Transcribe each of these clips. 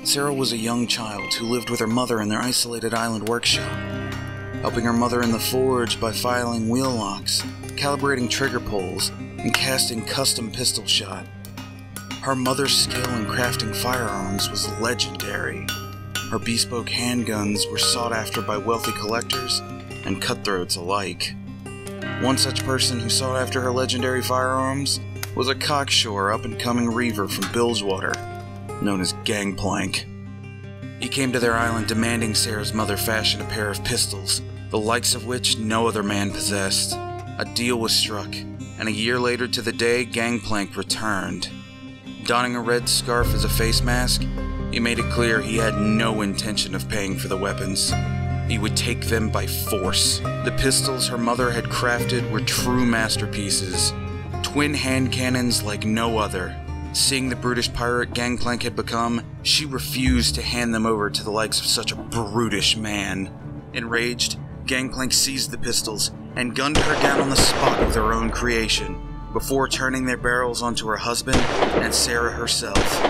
Sarah was a young child who lived with her mother in their isolated island workshop, helping her mother in the forge by filing wheel locks, calibrating trigger pulls, and casting custom pistol shot. Her mother's skill in crafting firearms was legendary. Her bespoke handguns were sought after by wealthy collectors and cutthroats alike. One such person who sought after her legendary firearms was a cocksure up-and-coming reaver from Bilgewater, known as Gangplank. He came to their island demanding Sarah's mother fashion a pair of pistols, the likes of which no other man possessed. A deal was struck, and a year later to the day, Gangplank returned. Donning a red scarf as a face mask, he made it clear he had no intention of paying for the weapons. He would take them by force. The pistols her mother had crafted were true masterpieces, twin hand cannons like no other. Seeing the brutish pirate Gangplank had become, she refused to hand them over to the likes of such a brutish man. Enraged, Gangplank seized the pistols and gunned her down on the spot with her own creation, before turning their barrels onto her husband and Sarah herself.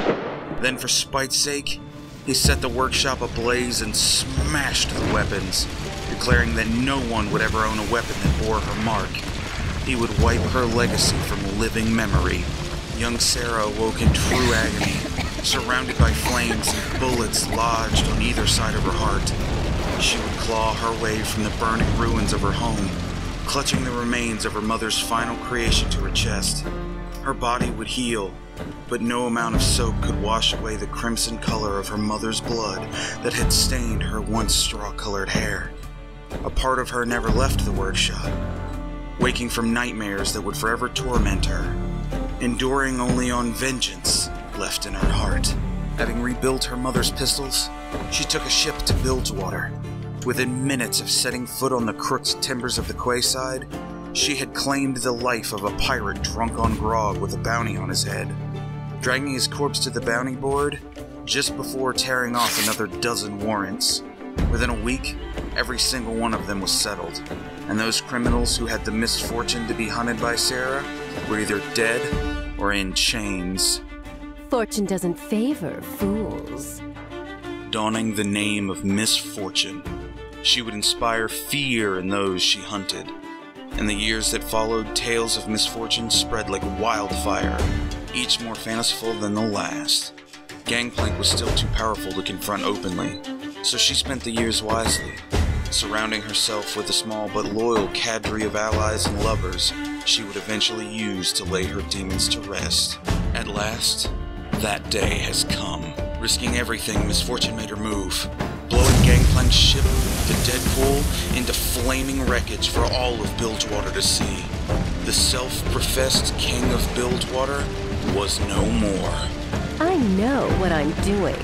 Then, for spite's sake, he set the workshop ablaze and smashed the weapons, declaring that no one would ever own a weapon that bore her mark. He would wipe her legacy from living memory. Young Sarah awoke in true agony, surrounded by flames and bullets lodged on either side of her heart. She would claw her way from the burning ruins of her home, clutching the remains of her mother's final creation to her chest. Her body would heal, but no amount of soap could wash away the crimson color of her mother's blood that had stained her once straw-colored hair. A part of her never left the workshop, waking from nightmares that would forever torment her, enduring only on vengeance left in her heart. Having rebuilt her mother's pistols, she took a ship to Bilgewater. Within minutes of setting foot on the crooked timbers of the quayside, she had claimed the life of a pirate drunk on grog with a bounty on his head, dragging his corpse to the bounty board just before tearing off another dozen warrants. Within a week, every single one of them was settled, and those criminals who had the misfortune to be hunted by Sarah were either dead or in chains. Fortune doesn't favor fools. Donning the name of Misfortune, she would inspire fear in those she hunted. In the years that followed, tales of misfortune spread like wildfire, each more fanciful than the last. Gangplank was still too powerful to confront openly, so she spent the years wisely, surrounding herself with a small but loyal cadre of allies and lovers she would eventually use to lay her demons to rest. At last, that day has come. Risking everything, Misfortune made her move, blowing Gangplank's ship, the dead pool, into flaming wreckage for all of Bilgewater to see. The self-professed king of Bilgewater was no more. I know what I'm doing.